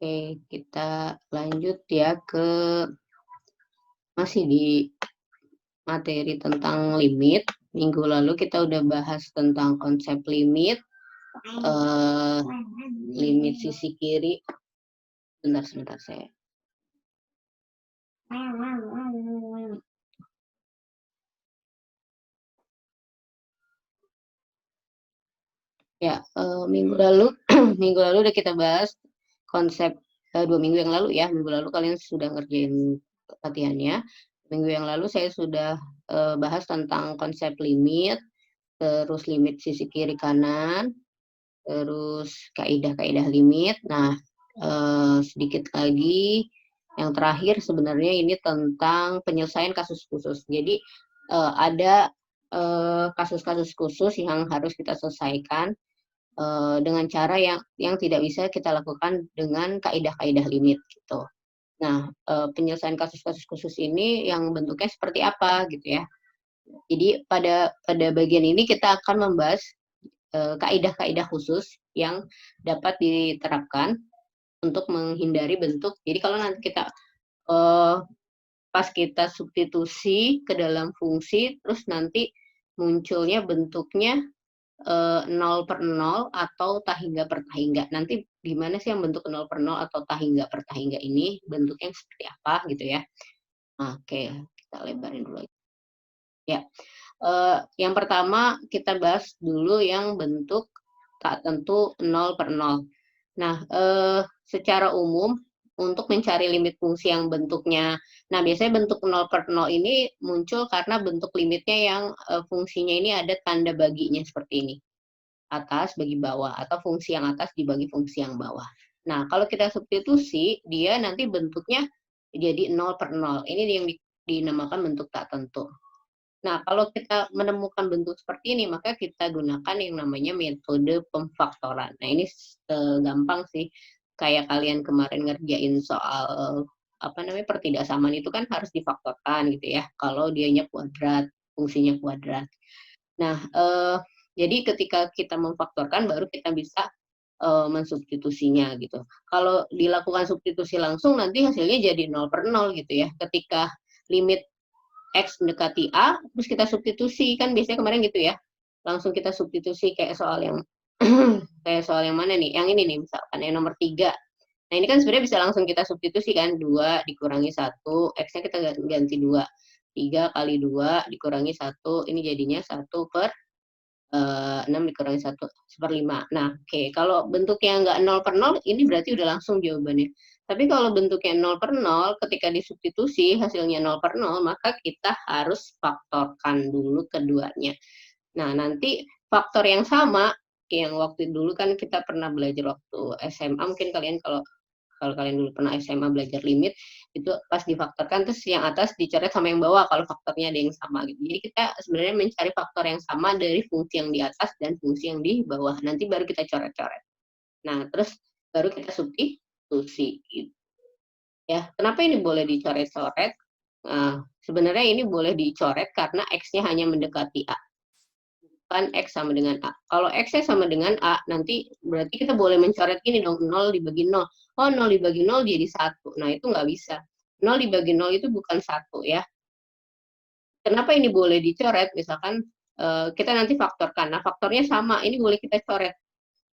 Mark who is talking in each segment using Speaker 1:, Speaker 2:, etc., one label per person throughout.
Speaker 1: Oke, kita lanjut ya ke masih di materi tentang limit. Minggu lalu kita udah bahas tentang konsep limit, eh, limit sisi kiri. Bentar, sebentar saya. Ya, minggu lalu minggu lalu udah kita bahas konsep 2 minggu yang lalu ya. Minggu lalu kalian sudah ngerjain latihannya. Minggu yang lalu saya sudah bahas tentang konsep limit, terus limit sisi kiri kanan, terus kaidah-kaidah limit. Nah, sedikit lagi yang terakhir sebenarnya ini tentang penyelesaian kasus khusus. Jadi ada kasus-kasus khusus yang harus kita selesaikan dengan cara yang tidak bisa kita lakukan dengan kaidah-kaidah limit gitu. Nah, penyelesaian kasus-kasus khusus ini yang bentuknya seperti apa gitu ya. Jadi pada bagian ini kita akan membahas kaidah-kaidah khusus yang dapat diterapkan untuk menghindari bentuk. Jadi kalau nanti kita eh, pas kita substitusi ke dalam fungsi, terus nanti munculnya bentuknya 0/0 atau tahingga per tahingga. Nanti gimana sih yang bentuk 0/0 atau tahingga per tahingga ini? Bentuknya seperti apa gitu ya. Oke, kita lebarin dulu. Ya, yang pertama kita bahas dulu yang bentuk tak tentu 0/0. Nah, secara umum untuk mencari limit fungsi yang bentuknya, nah biasanya bentuk 0/0 ini muncul karena bentuk limitnya yang fungsinya ini ada tanda baginya seperti ini. Atas bagi bawah atau fungsi yang atas dibagi fungsi yang bawah. Nah, kalau kita substitusi, dia nanti bentuknya jadi 0/0. Ini yang dinamakan bentuk tak tentu. Nah, kalau kita menemukan bentuk seperti ini, maka kita gunakan yang namanya metode pemfaktoran. Nah, ini gampang sih. Kayak kalian kemarin ngerjain soal apa namanya pertidaksamaan itu kan harus difaktorkan gitu ya. Kalau dianya kuadrat, fungsinya kuadrat. Nah, jadi ketika kita memfaktorkan baru kita bisa mensubstitusinya gitu. Kalau dilakukan substitusi langsung nanti hasilnya jadi 0/0 gitu ya. Ketika limit X mendekati A, terus kita substitusi, kan biasanya kemarin gitu ya. Langsung kita substitusi kayak soal yang kayak soal yang mana nih? Yang ini nih misalkan yang nomor 3. Nah, ini kan sebenarnya bisa langsung kita substitusi kan, 2 dikurangi 1, X-nya kita ganti 2. 3 kali 2 dikurangi 1, ini jadinya 1/6 dikurangi 1/5. Nah, oke. Kalau bentuknya nggak 0/0, ini berarti udah langsung jawabannya. Tapi kalau bentuknya 0/0, ketika disubstitusi hasilnya 0/0, maka kita harus faktorkan dulu keduanya. Nah, nanti faktor yang sama, yang waktu dulu kan kita pernah belajar waktu SMA, mungkin kalian kalau kalau kalian dulu pernah SMA belajar limit, itu pas difaktorkan terus yang atas dicoret sama yang bawah kalau faktornya ada yang sama gitu. Jadi kita sebenarnya mencari faktor yang sama dari fungsi yang di atas dan fungsi yang di bawah. Nanti baru kita coret-coret. Nah, terus baru kita substitusi gitu. Ya, kenapa ini boleh dicoret-coret? Nah, sebenarnya ini boleh dicoret karena X-nya hanya mendekati A. Kan X sama dengan A. Kalau X-nya sama dengan A, nanti berarti kita boleh mencoret gini dong, 0 dibagi 0. Oh, 0 dibagi 0 jadi 1. Nah, itu nggak bisa. 0 dibagi 0 itu bukan 1 ya. Kenapa ini boleh dicoret? Misalkan kita nanti faktorkan. Nah, faktornya sama, ini boleh kita coret.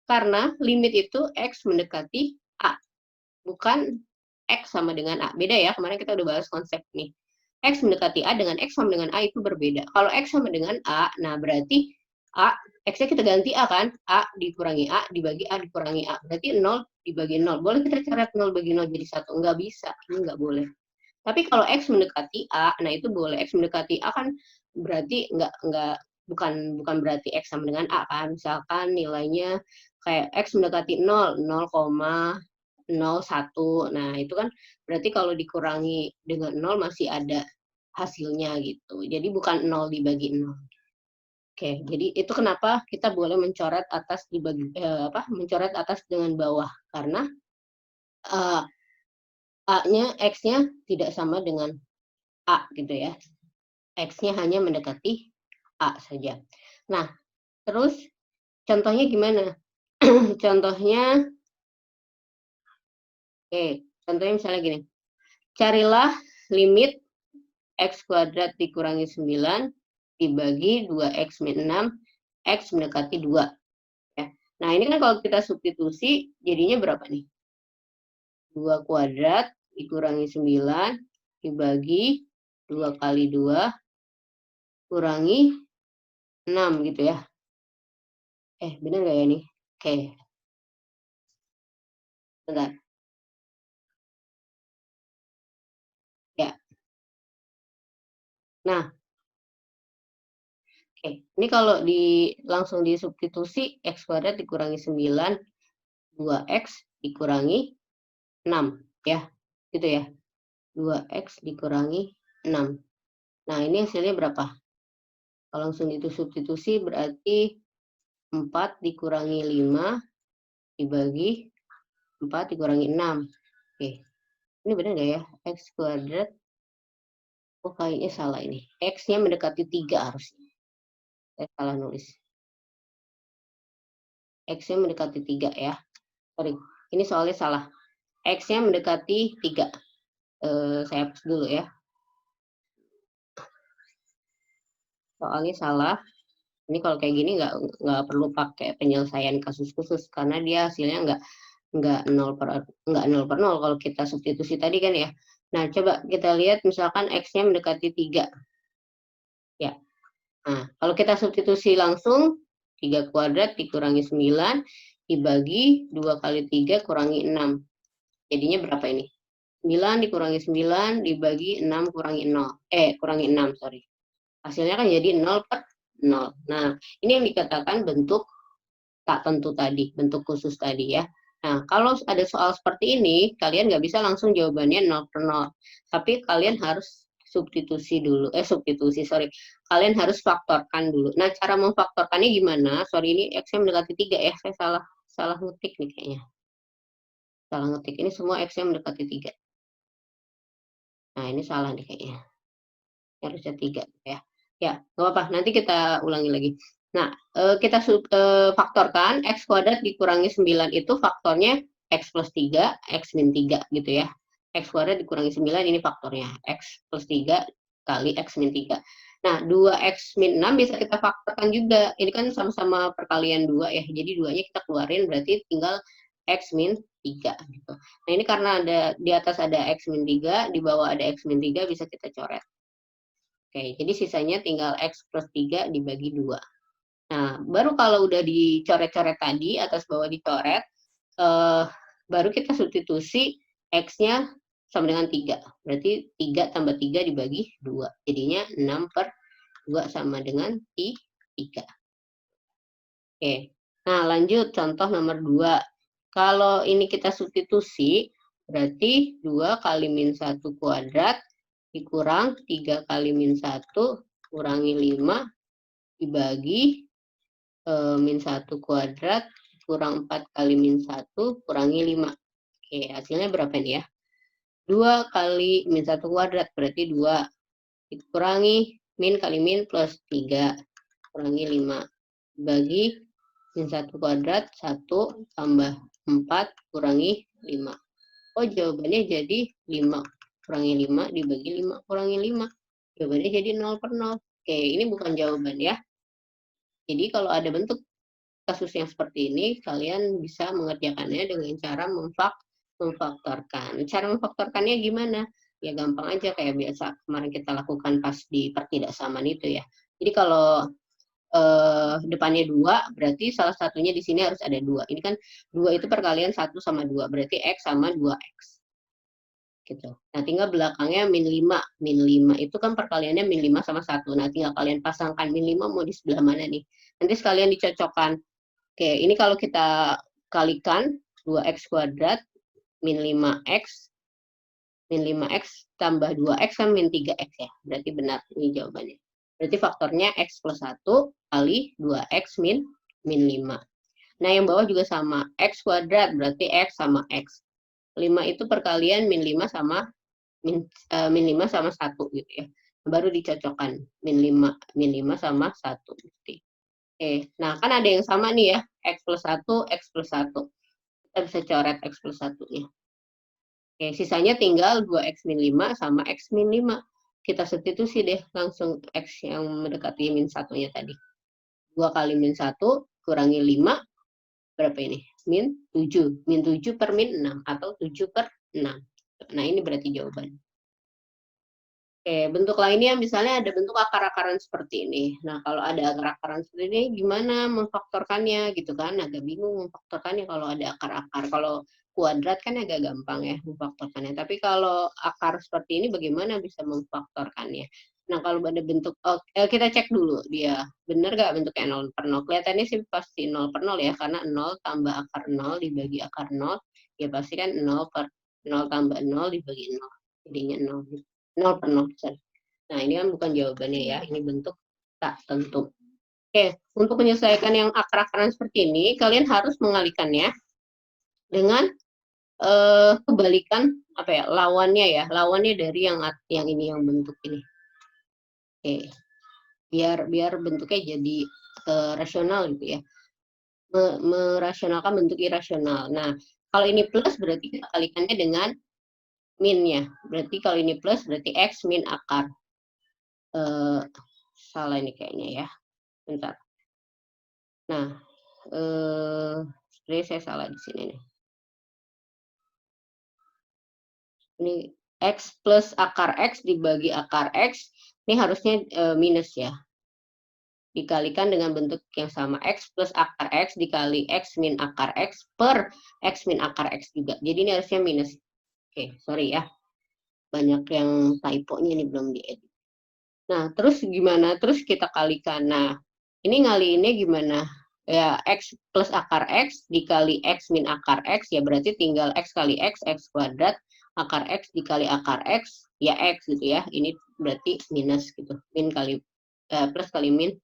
Speaker 1: Karena limit itu X mendekati A, bukan X sama dengan A. Beda ya, kemarin kita udah bahas konsep nih. X mendekati A dengan X sama dengan A itu berbeda. Kalau X sama dengan A, nah berarti A, X-nya kita ganti A kan? A dikurangi A, dibagi A, dikurangi A. Berarti 0 dibagi 0. Boleh kita coret 0 bagi 0 jadi 1? Enggak bisa, ini enggak boleh. Tapi kalau X mendekati A, nah itu boleh. X mendekati A kan berarti enggak bukan berarti X sama dengan A kan. Misalkan nilainya kayak X mendekati 0, 0,01. Nah, itu kan berarti kalau dikurangi dengan 0 masih ada hasilnya gitu. Jadi bukan 0 dibagi 0. Oke, jadi itu kenapa kita boleh mencoret atas dibagi mencoret atas dengan bawah karena uh, A-nya X-nya tidak sama dengan A gitu ya. X-nya hanya mendekati A saja. Nah, terus contohnya gimana? Contohnya Oke, contohnya misalnya gini. Carilah limit X kuadrat dikurangi 9 dibagi 2X min 6, X mendekati 2. Ya. Nah, ini kan kalau kita substitusi, jadinya berapa nih? 2 kuadrat dikurangi 9 dibagi 2 kali 2 kurangi 6 gitu ya. Bener nggak ya nih? Oke, bentar. Ya, nah, oke. Ini kalau langsung disubstitusi, X kuadrat dikurangi 9, 2X dikurangi 6. Ya, gitu ya. 2X dikurangi 6. Nah, ini hasilnya berapa? Kalau langsung itu substitusi berarti 4 dikurangi 5 dibagi 4 dikurangi 6. Oke, ini benar nggak ya? X kuadrat, oh kayaknya salah ini. X-nya mendekati 3 harusnya. Saya salah nulis. X-nya mendekati 3 ya. Sorry, ini soalnya salah. X-nya mendekati 3. Saya hapus dulu ya. Soalnya salah. Ini kalau kayak gini nggak perlu pakai penyelesaian kasus khusus karena dia hasilnya nggak 0 per 0 kalau kita substitusi tadi kan ya. Nah, coba kita lihat misalkan X-nya mendekati 3. Ya. Nah, kalau kita substitusi langsung 3 kuadrat dikurangi 9 dibagi 2 kali 3 kurangi 6. Jadinya berapa ini? 9 dikurangi 9 dibagi 6 kurangi 0. Kurangi 6, sorry. Hasilnya kan jadi 0 per 0. Nah, ini yang dikatakan bentuk tak tentu tadi, bentuk khusus tadi ya. Nah, kalau ada soal seperti ini, kalian nggak bisa langsung jawabannya 0 per 0. Tapi kalian harus sorry. Kalian harus faktorkan dulu. Nah, cara memfaktorkannya gimana? Sorry, ini X-nya mendekati 3 ya. Saya salah ngetik nih kayaknya. Salah ngetik. Ini semua X-nya mendekati 3. Nah, ini salah nih kayaknya. Harusnya 3 ya. Ya, nggak apa-apa. Nanti kita ulangi lagi. Nah, kita faktorkan X kuadrat dikurangi 9 itu faktornya X plus 3, X min 3 gitu ya. X kuadrat dikurangi 9 ini faktornya. X plus 3 kali X min 3. Nah, 2X min 6 bisa kita faktorkan juga. Ini kan sama-sama perkalian 2 ya. Jadi 2-nya kita keluarin berarti tinggal X min 3 gitu. Nah, ini karena di atas ada X min 3, di bawah ada X min 3 bisa kita coret. Oke, jadi sisanya tinggal X plus 3 dibagi 2. Nah, baru kalau udah dicoret-coret tadi, atas bawah dicoret, baru kita substitusi X-nya sama dengan 3. Berarti 3 tambah 3 dibagi 2. Jadinya 6 per 2 sama dengan 3. Oke, nah lanjut contoh nomor 2. Kalau ini kita substitusi, berarti 2 kali min 1 kuadrat dikurang 3 kali min 1 kurangi 5 dibagi min 1 kuadrat kurang 4 kali min 1 kurangi 5. Oke, hasilnya berapa ini ya? 2 kali min 1 kuadrat berarti 2. Dikurangi min kali min plus 3 kurangi 5. Dibagi min 1 kuadrat 1 tambah 4 kurangi 5. Oh, jawabannya jadi 5 kurangi 5 dibagi 5 kurangi 5. Jawabannya jadi 0 per 0. Oke, ini bukan jawaban ya. Jadi kalau ada bentuk kasus yang seperti ini, kalian bisa mengerjakannya dengan cara memfaktorkan. Cara memfaktorkannya gimana? Ya gampang aja kayak biasa kemarin kita lakukan pas di pertidaksamaan itu ya. Jadi kalau depannya 2, berarti salah satunya di sini harus ada 2. Ini kan 2 itu perkalian 1 sama 2, berarti X sama 2X. Gitu. Nah, tinggal belakangnya min 5. Min 5 itu kan perkaliannya min 5 sama 1. Nah, tinggal kalian pasangkan min 5 mau di sebelah mana nih. Nanti sekalian dicocokkan. Oke, ini kalau kita kalikan 2X kuadrat min 5X tambah 2X kan min 3X ya. Berarti benar ini jawabannya. Berarti faktornya X plus 1 kali 2X min 5. Nah, yang bawah juga sama. X kuadrat berarti X sama X. 5 itu perkalian min 5 sama min 5 sama 1 gitu ya. Baru dicocokkan min 5 sama 1 gitu. Oke, nah kan ada yang sama nih ya, X plus 1, X plus 1. Kita bisa coret X plus 1-nya. Oke, sisanya tinggal 2x min 5 sama x min 5. Kita substitusi deh langsung x yang mendekati min 1-nya tadi. 2 kali min 1 kurangi 5, berapa ini? Min 7. Min 7 per min 6 atau 7 per 6. Nah, ini berarti jawaban. Oke, bentuk lainnya misalnya ada bentuk akar-akaran seperti ini. Nah, kalau ada akar-akaran seperti ini, gimana memfaktorkannya gitu kan? Agak bingung memfaktorkannya kalau ada akar-akar. Kalau kuadrat kan agak gampang ya memfaktorkannya. Tapi kalau akar seperti ini, bagaimana bisa memfaktorkannya? Nah, kalau ada bentuk, kita cek dulu dia. Benar nggak bentuknya 0 per 0? Kelihatannya sih pasti 0 per 0 ya, karena 0 tambah akar 0 dibagi akar 0, ya pasti kan 0 per 0 tambah 0 dibagi 0. Jadinya 0. 0 per 0 persen. Nah, ini kan bukan jawabannya ya, ini bentuk tak tentu. Oke, untuk menyelesaikan yang akar-akaran seperti ini, kalian harus mengalihkannya dengan kebalikan apa ya, lawannya dari yang ini, yang bentuk ini. Oke, biar bentuknya jadi rasional gitu ya, merasionalkan bentuk irasional. Nah, kalau ini plus berarti kita kalikannya dengan minnya. Berarti kalau ini plus berarti x min akar. Salah ini kayaknya ya. Bentar. Nah, sebenarnya saya salah di sini nih. Ini x plus akar x dibagi akar x, ini harusnya minus ya. Dikalikan dengan bentuk yang sama, x plus akar x dikali x min akar x per x min akar x juga. Jadi ini harusnya minus. Oke, sorry ya. Banyak yang typo-nya ini belum diedit. Nah, terus gimana? Terus kita kalikan. Nah, ini ngaliinnya gimana? Ya, x plus akar x dikali x min akar x, ya berarti tinggal x kali x kuadrat, akar x dikali akar x, ya x gitu ya. Ini berarti minus gitu. Min kali, plus kali min,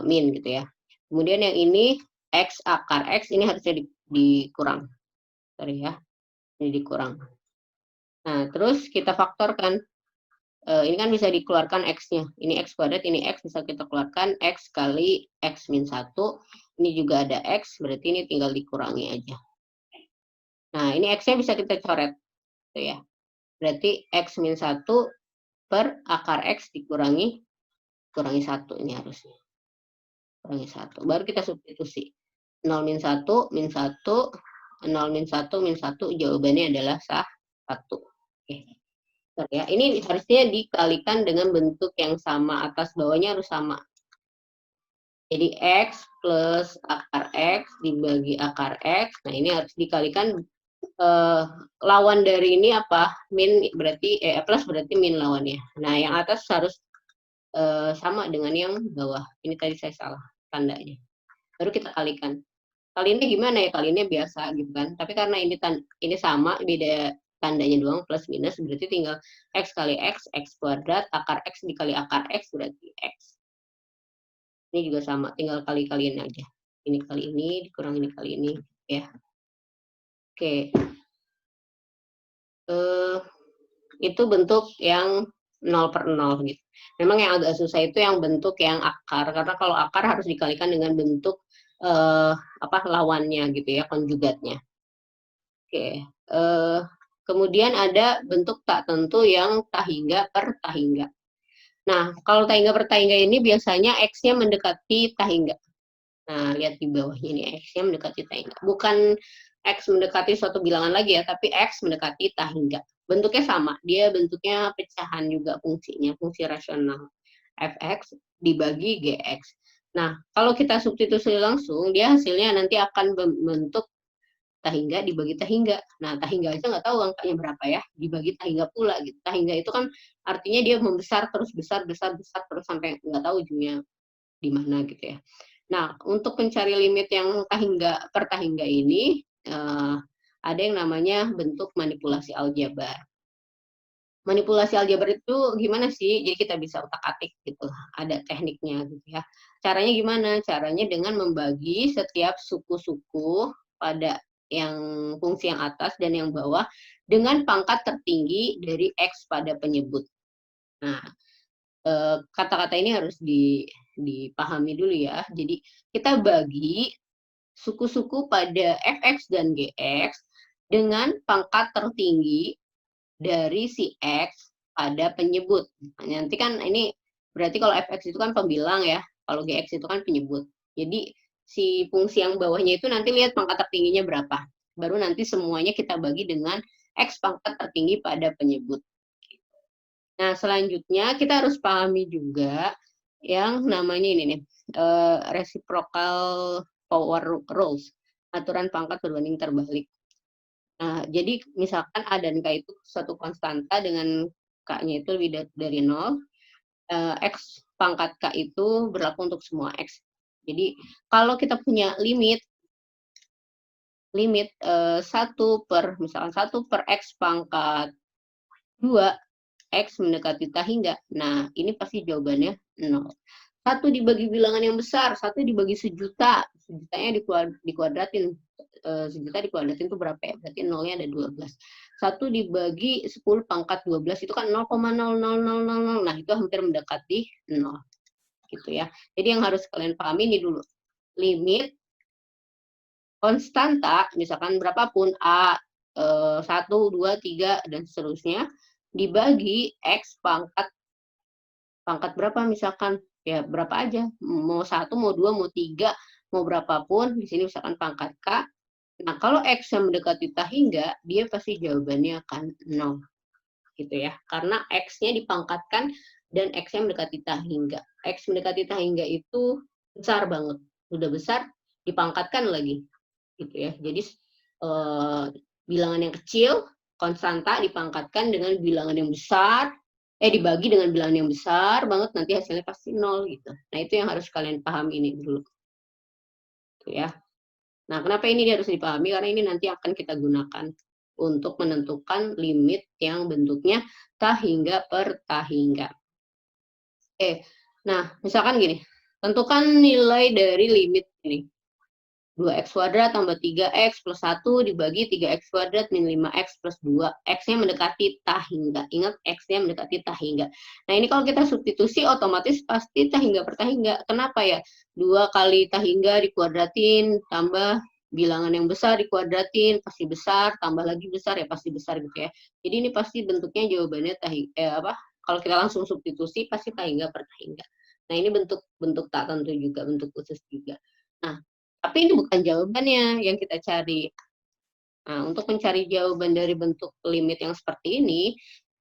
Speaker 1: min gitu ya. Kemudian yang ini, x akar x, ini harusnya dikurang. Sorry ya, ini dikurang. Nah, terus kita faktorkan. Ini kan bisa dikeluarkan x-nya. Ini x kuadrat, ini x bisa kita keluarkan x kali x min 1. Ini juga ada x, berarti ini tinggal dikurangi aja. Nah, ini x-nya bisa kita coret. Gitu ya. Berarti x min 1 per akar x kurangi 1 ini harusnya. Kurangi 1. Baru kita substitusi. 0 min 1, min 1, 0 min 1, min 1, jawabannya adalah 1. Oke. Ya, ini harusnya dikalikan dengan bentuk yang sama, atas bawahnya harus sama. Jadi x plus akar x dibagi akar x, nah ini harus dikalikan, lawan dari ini apa? Min berarti, plus berarti min lawannya. Nah, yang atas harus sama dengan yang bawah. Ini tadi saya salah tandanya. Baru kita kalikan. Kaliannya gimana ya? Kaliannya biasa gitu kan. Tapi karena ini sama, beda tandanya doang, plus minus, berarti tinggal x kali x kuadrat, akar x dikali akar x berarti x. Ini juga sama, tinggal kali-kaliin aja. Ini kali ini, dikurang ini kali ini, ya. Oke. Itu bentuk yang 0 per 0 gitu. Memang yang agak susah itu yang bentuk yang akar, karena kalau akar harus dikalikan dengan bentuk lawannya gitu ya, konjugatnya. Oke, kemudian ada bentuk tak tentu yang tahingga per tahingga. Nah, kalau tahingga per tahingga ini biasanya x-nya mendekati tahingga. Nah, lihat di bawahnya ini, x-nya mendekati tahingga. Bukan x mendekati suatu bilangan lagi ya, tapi x mendekati tahingga. Bentuknya sama, dia bentuknya pecahan juga fungsinya, fungsi rasional. Fx dibagi gx. Nah, kalau kita substitusi langsung, dia hasilnya nanti akan membentuk tahingga dibagi tahingga. Nah, tahingga aja nggak tahu angkanya berapa ya, dibagi tahingga pula gitu. Tahingga itu kan artinya dia membesar terus, besar terus sampai nggak tahu ujungnya di mana gitu ya. Nah, untuk mencari limit yang tahingga per tahingga ini, ada yang namanya bentuk manipulasi aljabar. Manipulasi aljabar itu gimana sih? Jadi kita bisa utak-atik gitu, ada tekniknya gitu ya. Caranya gimana? Caranya dengan membagi setiap suku-suku pada yang fungsi yang atas dan yang bawah dengan pangkat tertinggi dari X pada penyebut. Nah, kata-kata ini harus dipahami dulu ya. Jadi kita bagi suku-suku pada Fx dan Gx dengan pangkat tertinggi dari si X pada penyebut. Nah, nanti kan ini berarti kalau fx itu kan pembilang ya, kalau gx itu kan penyebut. Jadi si fungsi yang bawahnya itu nanti lihat pangkat tertingginya berapa. Baru nanti semuanya kita bagi dengan X pangkat tertinggi pada penyebut. Nah, selanjutnya kita harus pahami juga yang namanya ini nih, reciprocal power rules, aturan pangkat berbanding terbalik. Nah, jadi misalkan A dan K itu suatu konstanta dengan K-nya itu lebih dari 0, X pangkat K itu berlaku untuk semua X. Jadi, kalau kita punya limit 1 per, misalkan 1 per X pangkat 2, X mendekati tak hingga. Nah, ini pasti jawabannya 0. 1 dibagi bilangan yang besar, 1 dibagi sejuta. Sejutanya dikuadratin. Sejuta dikuadratin itu berapa ya? Berarti nolnya ada 12. 1 dibagi 10 pangkat 12 itu kan 0,00000. Nah, itu hampir mendekati 0. Gitu ya. Jadi yang harus kalian pahami ini dulu. Limit konstanta, misalkan berapapun A, 1, 2, 3, dan seterusnya, dibagi X pangkat berapa misalkan, ya berapa aja, mau 1, mau 2, mau 3, mau berapapun, di sini misalkan pangkat K. Nah, kalau X yang mendekati tak hingga, dia pasti jawabannya akan 0. Gitu ya. Karena X-nya dipangkatkan dan X-nya mendekati tak hingga. X mendekati tak hingga itu besar banget. Udah besar, dipangkatkan lagi. Gitu ya. Jadi bilangan yang kecil konstanta dipangkatkan dengan bilangan yang besar, dibagi dengan bilangan yang besar banget, nanti hasilnya pasti 0 gitu. Nah, itu yang harus kalian pahami ini dulu. Gitu ya. Nah, kenapa ini harus dipahami? Karena ini nanti akan kita gunakan untuk menentukan limit yang bentuknya tak hingga per tak hingga. Nah, misalkan gini, tentukan nilai dari limit ini. 2x kuadrat tambah 3x plus 1 dibagi 3x kuadrat min 5x plus 2. X-nya mendekati tak hingga. Ingat, X-nya mendekati tak hingga. Nah, ini kalau kita substitusi, otomatis pasti tak hingga per tak hingga. Kenapa ya? 2 kali tak hingga dikuadratin, tambah bilangan yang besar dikuadratin, pasti besar, tambah lagi besar, ya pasti besar gitu ya. Jadi ini pasti bentuknya jawabannya kalau kita langsung substitusi, pasti tak hingga per tak hingga. Nah, ini bentuk tak tentu juga, bentuk khusus juga. Nah, tapi ini bukan jawabannya yang kita cari. Nah, untuk mencari jawaban dari bentuk limit yang seperti ini,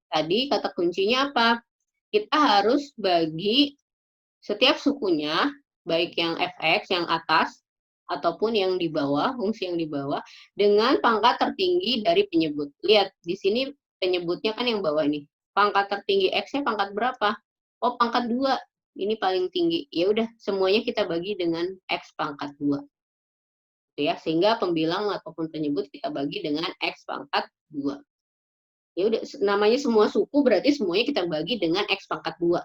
Speaker 1: tadi kata kuncinya apa? Kita harus bagi setiap sukunya, baik yang fx, yang atas, ataupun yang di bawah, fungsi yang di bawah, dengan pangkat tertinggi dari penyebut. Lihat, di sini penyebutnya kan yang bawah ini. Pangkat tertinggi x-nya pangkat berapa? Oh, pangkat 2. Ini paling tinggi. Ya udah, semuanya kita bagi dengan x pangkat 2. Ya, sehingga pembilang ataupun penyebut kita bagi dengan X pangkat 2. Ya udah, namanya semua suku berarti semuanya kita bagi dengan X pangkat 2.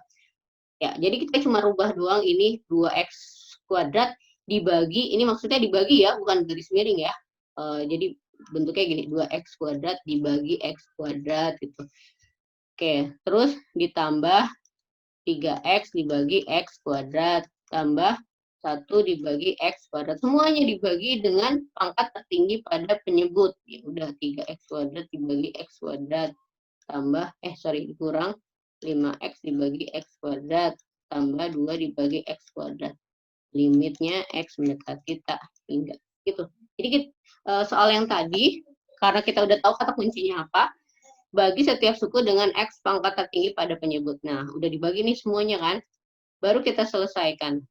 Speaker 1: Ya, jadi kita cuma rubah doang ini 2X kuadrat dibagi, ini maksudnya dibagi ya, bukan garis miring ya. Jadi bentuknya gini, 2X kuadrat dibagi X kuadrat gitu. Oke, terus ditambah 3X dibagi X kuadrat, tambah 1 dibagi X kuadrat. Semuanya dibagi dengan pangkat tertinggi pada penyebut. Ya udah, 3X kuadrat dibagi X kuadrat, tambah, kurang 5X dibagi X kuadrat, tambah 2 dibagi X kuadrat. Limitnya X mendekati tak hingga. Gitu. Jadi soal yang tadi, karena kita udah tahu kata kuncinya apa, bagi setiap suku dengan X pangkat tertinggi pada penyebut. Nah, udah dibagi nih semuanya kan? Baru kita selesaikan.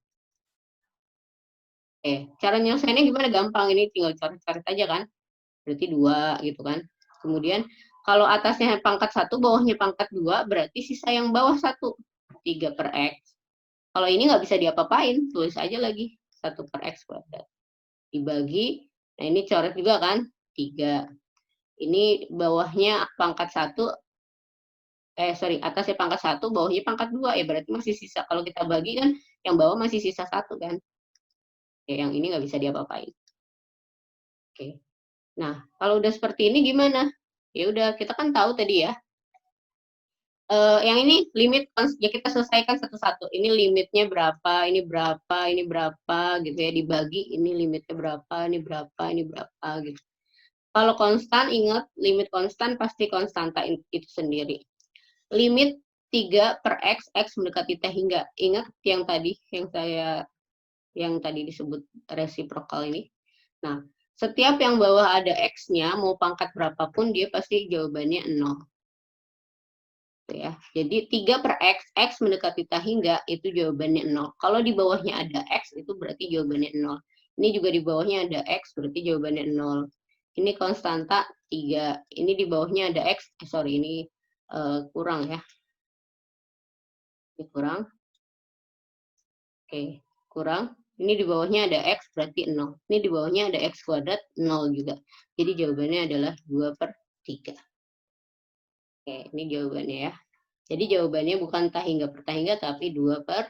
Speaker 1: Cara nyelesainnya gimana? Gampang, ini tinggal coret-coret aja kan? Berarti 2 gitu kan. Kemudian kalau atasnya pangkat 1, bawahnya pangkat 2, berarti sisa yang bawah 1. 3 per X. Kalau ini nggak bisa diapa-apain, tulis aja lagi. 1 per X kuadrat. Dibagi, nah ini coret juga kan? 3. Ini bawahnya pangkat 1, atasnya pangkat 1, bawahnya pangkat 2. Ya berarti masih sisa. Kalau kita bagi kan, yang bawah masih sisa 1 kan? Ya, yang ini nggak bisa diapa-apain. Oke. Nah, kalau udah seperti ini gimana? Ya udah, kita kan tahu tadi ya. Yang ini limit, ya kita selesaikan satu-satu. Ini limitnya berapa, ini berapa, ini berapa gitu ya, dibagi ini limitnya berapa, ini berapa, ini berapa gitu. Kalau konstan, ingat limit konstan pasti konstanta itu sendiri. Limit 3 per X, X mendekati T hingga. Ingat yang tadi disebut resiprokal ini. Nah, setiap yang bawah ada X-nya, mau pangkat berapapun, dia pasti jawabannya 0. Ya. Jadi 3 per X, X mendekati T hingga, itu jawabannya 0. Kalau di bawahnya ada X, itu berarti jawabannya 0. Ini juga di bawahnya ada X, berarti jawabannya 0. Ini konstanta 3. Ini di bawahnya ada X, ini kurang ya. Ini kurang. Oke, kurang. Ini di bawahnya ada X, berarti 0. Ini di bawahnya ada X kuadrat, 0 juga. Jadi jawabannya adalah 2 per 3. Oke, ini jawabannya ya. Jadi jawabannya bukan T hingga per T hingga, tapi 2 per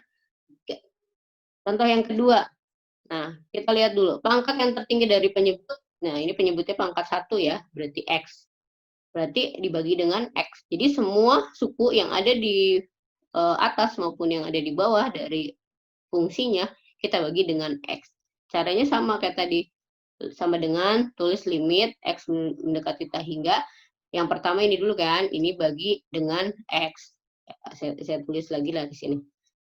Speaker 1: 3. Contoh yang kedua. Nah, kita lihat dulu. Pangkat yang tertinggi dari penyebut. Nah, ini penyebutnya pangkat 1 ya, berarti X. Berarti dibagi dengan X. Jadi semua suku yang ada di atas maupun yang ada di bawah dari fungsinya, kita bagi dengan X. Caranya sama kayak tadi. Sama dengan tulis limit X mendekati T hingga. Yang pertama ini dulu kan, ini bagi dengan X. Saya tulis lagi lah di sini.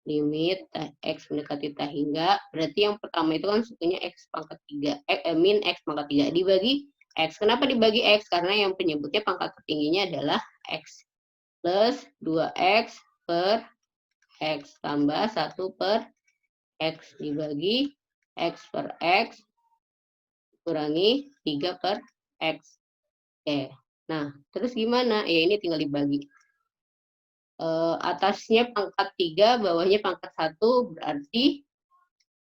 Speaker 1: Limit X mendekati T hingga, berarti yang pertama itu kan sukunya X pangkat 3, min X pangkat 3, dibagi X. Kenapa dibagi X? Karena yang penyebutnya pangkat tertingginya adalah X. Plus 2X per X tambah 1 per X dibagi X per X kurangi 3 per X. Oke. Nah, terus gimana? Ya ini tinggal dibagi. Atasnya pangkat 3, bawahnya pangkat 1, berarti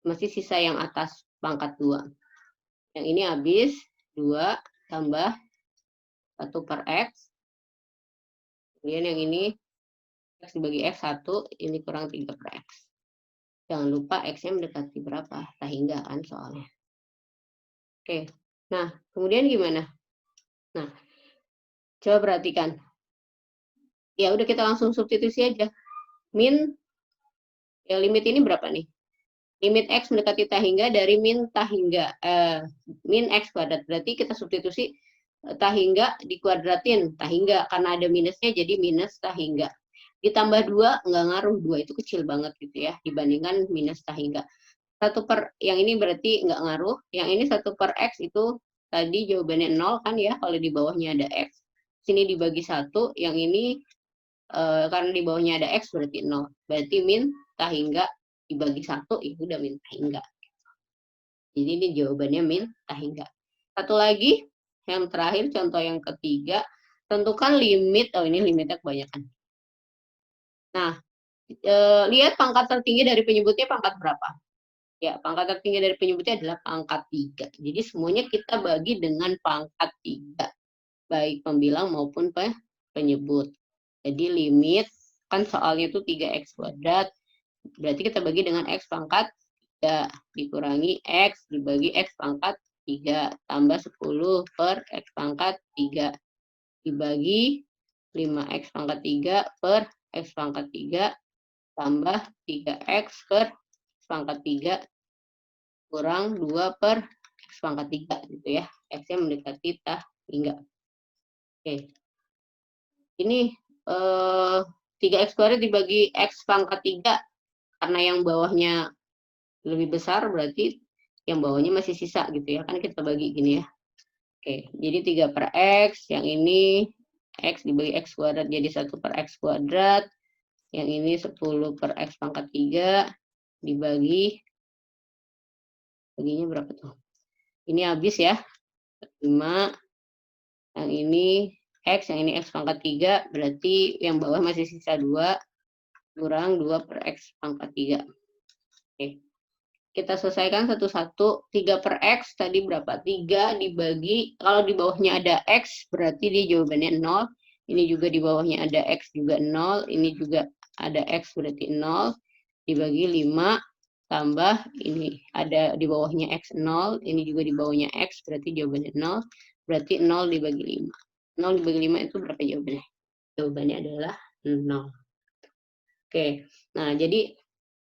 Speaker 1: masih sisa yang atas pangkat 2. Yang ini habis 2 tambah 1 per X. Kemudian yang ini X dibagi X 1, ini kurang 3 per X. Jangan lupa X-nya mendekati berapa? T hingga kan soalnya. Oke. Nah, kemudian gimana? Nah, coba perhatikan. Ya udah kita langsung substitusi aja. Min, ya limit ini berapa nih? Limit X mendekati T hingga dari min T hingga. Min X kuadrat. Berarti kita substitusi T hingga dikuadratin. T hingga, karena ada minusnya jadi minus T hingga. Ditambah 2, nggak ngaruh. 2 itu kecil banget gitu ya, dibandingkan minus T hingga. 1 per, yang ini berarti nggak ngaruh. Yang ini 1 per X itu tadi jawabannya 0 kan ya, kalau di bawahnya ada X. Sini dibagi 1, yang ini karena di bawahnya ada X berarti 0. Berarti min T hingga dibagi 1, itu udah min T hingga. Jadi ini jawabannya min T hingga. Satu lagi, yang terakhir, contoh yang ketiga, tentukan limit, ini limitnya kebanyakan. Nah, lihat pangkat tertinggi dari penyebutnya pangkat berapa? Ya, pangkat tertinggi dari penyebutnya adalah pangkat 3. Jadi semuanya kita bagi dengan pangkat 3. Baik pembilang maupun penyebut. Jadi limit, kan soalnya itu 3X kuadrat, berarti kita bagi dengan X pangkat 3, dikurangi X dibagi X pangkat 3, tambah 10 per X pangkat 3, dibagi 5X pangkat 3 per X pangkat 3, tambah 3X per X pangkat 3, kurang 2 per X pangkat 3, gitu ya. X-nya mendekati T hingga. Oke. Ini 3X kuadrat dibagi X pangkat 3, karena yang bawahnya lebih besar, berarti yang bawahnya masih sisa gitu ya. Kan kita bagi gini ya. Oke, jadi 3 per X, yang ini X dibagi X kuadrat jadi 1 per X kuadrat. Yang ini 10 per X pangkat 3, dibagi, baginya berapa tuh? Ini habis ya, 5, yang ini X, yang ini X pangkat 3, berarti yang bawah masih sisa 2, kurang 2 per X pangkat 3. Oke. Kita selesaikan satu-satu. 3 per X tadi berapa? 3 dibagi, kalau di bawahnya ada X, berarti dia jawabannya 0. Ini juga di bawahnya ada X juga 0. Ini juga ada X berarti 0. Dibagi 5, tambah ini ada di bawahnya X 0. Ini juga di bawahnya X, berarti jawabannya 0. Berarti 0 dibagi 5. 0 dibagi 5 itu berapa jawabannya? Jawabannya adalah 0. Oke, nah jadi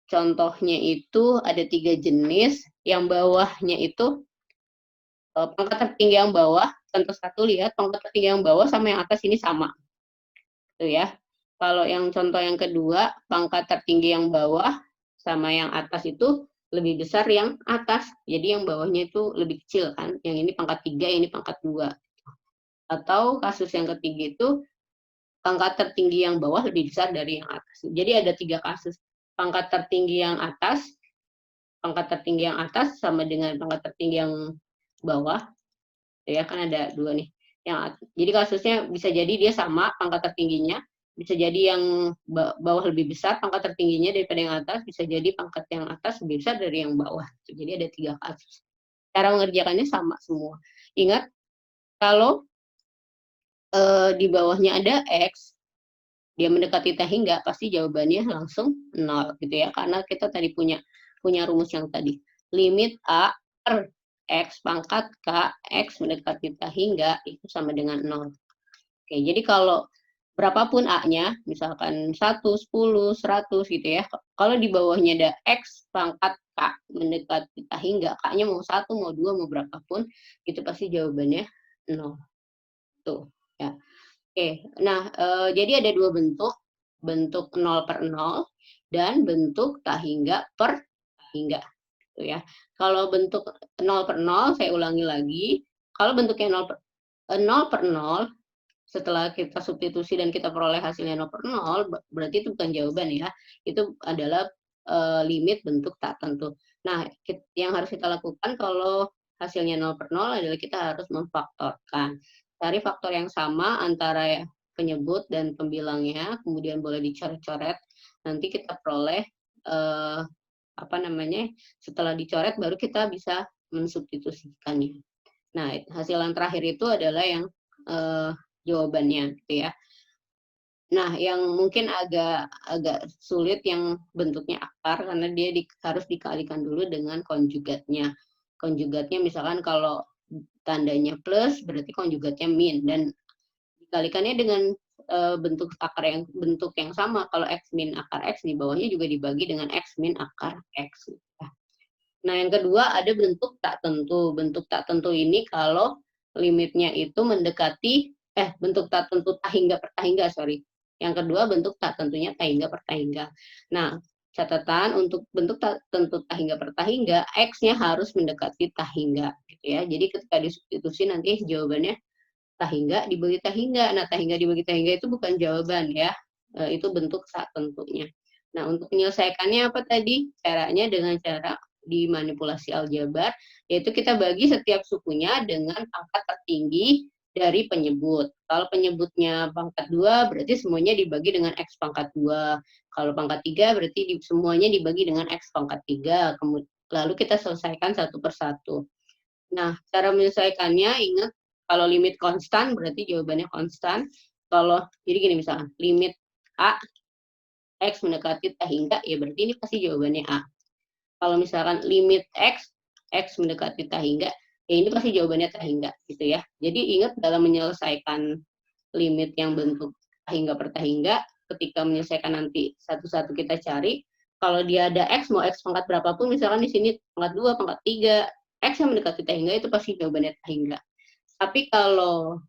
Speaker 1: contohnya itu ada 3 jenis, yang bawahnya itu pangkat tertinggi yang bawah, contoh satu lihat pangkat tertinggi yang bawah sama yang atas ini sama, tuh ya. Kalau yang contoh yang kedua, pangkat tertinggi yang bawah sama yang atas itu lebih besar yang atas. Jadi yang bawahnya itu lebih kecil kan. Yang ini pangkat 3, ini pangkat 2. Atau kasus yang ketiga itu pangkat tertinggi yang bawah lebih besar dari yang atas. Jadi ada 3 kasus. Pangkat tertinggi yang atas, pangkat tertinggi yang atas sama dengan pangkat tertinggi yang bawah, ya kan ada 2 nih. Jadi kasusnya bisa jadi dia sama pangkat tertingginya, bisa jadi yang bawah lebih besar pangkat tertingginya daripada yang atas, bisa jadi pangkat yang atas lebih besar dari yang bawah. Jadi ada 3 kasus. Cara mengerjakannya sama semua. Ingat, kalau di bawahnya ada X, dia mendekati T hingga, pasti jawabannya langsung 0 gitu ya. Karena kita tadi punya rumus yang tadi. Limit A per X pangkat K, X mendekati T hingga, itu sama dengan 0. Oke, jadi kalau berapapun A-nya, misalkan 1, 10, 100 gitu ya. Kalau di bawahnya ada X pangkat K mendekati T hingga, K-nya mau 1, mau 2, mau berapapun, itu pasti jawabannya 0. Tuh, ya. Oke, nah jadi ada 2 bentuk 0/0 dan bentuk tak hingga per tak hingga, gitu ya. Kalau bentuk 0/0 saya ulangi lagi, kalau bentuknya 0/0 setelah kita substitusi dan kita peroleh hasilnya 0/0 berarti itu bukan jawaban ya, itu adalah limit bentuk tak tentu. Nah, yang harus kita lakukan kalau hasilnya 0/0 adalah kita harus memfaktorkan. Cari faktor yang sama antara penyebut dan pembilangnya, kemudian boleh dicoret-coret. Nanti kita peroleh eh, apa namanya? Setelah dicoret baru kita bisa mensubstitusikannya. Nah, hasil yang terakhir itu adalah yang eh, jawabannya, gitu ya. Nah, yang mungkin agak agak sulit yang bentuknya akar karena dia harus dikalikan dulu dengan konjugatnya. Konjugatnya misalkan kalau tandanya plus berarti konjugatnya min dan dikalikannya dengan bentuk yang sama. Kalau x min akar x di bawahnya juga dibagi dengan x min akar x. Nah, yang kedua ada bentuk tak tentu. Bentuk tak tentu ini kalau limitnya itu mendekati bentuk tak tentu tahingga per tahingga, sorry. Yang kedua bentuk tak tentunya tahingga per tahingga. Nah, catatan untuk bentuk tak tentu tahingga per tahingga, x-nya harus mendekati tahingga gitu ya. Jadi ketika disubstitusi nanti jawabannya tahingga dibagi tahingga. Nah, tahingga dibagi tahingga itu bukan jawaban ya. Itu bentuk tak tentunya. Nah, untuk menyelesaikannya apa tadi? Caranya dengan cara dimanipulasi aljabar, yaitu kita bagi setiap sukunya dengan pangkat tertinggi dari penyebut. Kalau penyebutnya pangkat 2, berarti semuanya dibagi dengan X pangkat 2. Kalau pangkat 3, berarti semuanya dibagi dengan X pangkat 3. Lalu kita selesaikan satu persatu. Nah, cara menyelesaikannya, ingat, kalau limit konstan, berarti jawabannya konstan. Jadi gini misalnya, limit A, X mendekati T hingga, ya berarti ini pasti jawabannya A. Kalau misalkan limit X mendekati T hingga, ya ini pasti jawabannya T hingga, gitu ya. Jadi ingat dalam menyelesaikan limit yang bentuk T hingga per T hingga, ketika menyelesaikan nanti satu-satu kita cari, kalau dia ada X, mau X pangkat berapapun, misalkan di sini pangkat 2, pangkat 3, X yang mendekati T hingga itu pasti jawabannya T hingga. Tapi kalau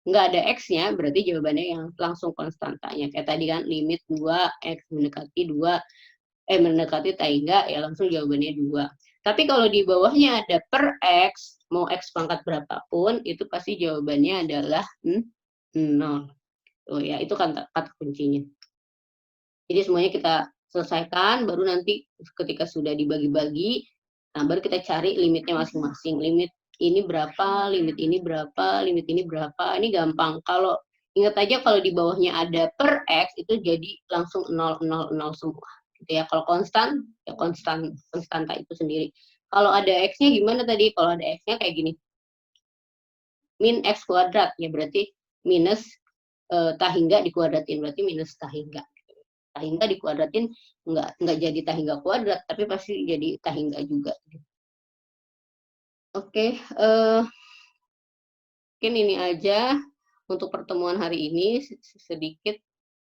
Speaker 1: nggak ada X-nya, berarti jawabannya yang langsung konstantanya. Kayak tadi kan, limit 2, X mendekati 2, mendekati T hingga, ya langsung jawabannya 2. Tapi kalau di bawahnya ada per X, mau X pangkat berapapun, itu pasti jawabannya adalah 0. Oh ya, itu kan kata kuncinya. Jadi semuanya kita selesaikan, baru nanti ketika sudah dibagi-bagi, nah baru kita cari limitnya masing-masing. Limit ini berapa, limit ini berapa, limit ini berapa. Ini gampang. Kalau ingat aja kalau di bawahnya ada per X, itu jadi langsung 0, 0, 0 semua. Gitu ya. Kalau konstan, ya konstanta itu sendiri. Kalau ada X-nya gimana tadi? Kalau ada X-nya kayak gini. Min X kuadrat, ya berarti minus tahingga dikuadratin, berarti minus tahingga. Tahingga dikuadratin nggak jadi tahingga kuadrat, tapi pasti jadi tahingga juga. Oke, mungkin ini aja untuk pertemuan hari ini, sedikit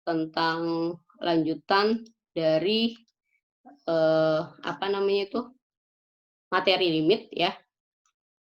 Speaker 1: tentang lanjutan dari apa namanya itu materi limit ya.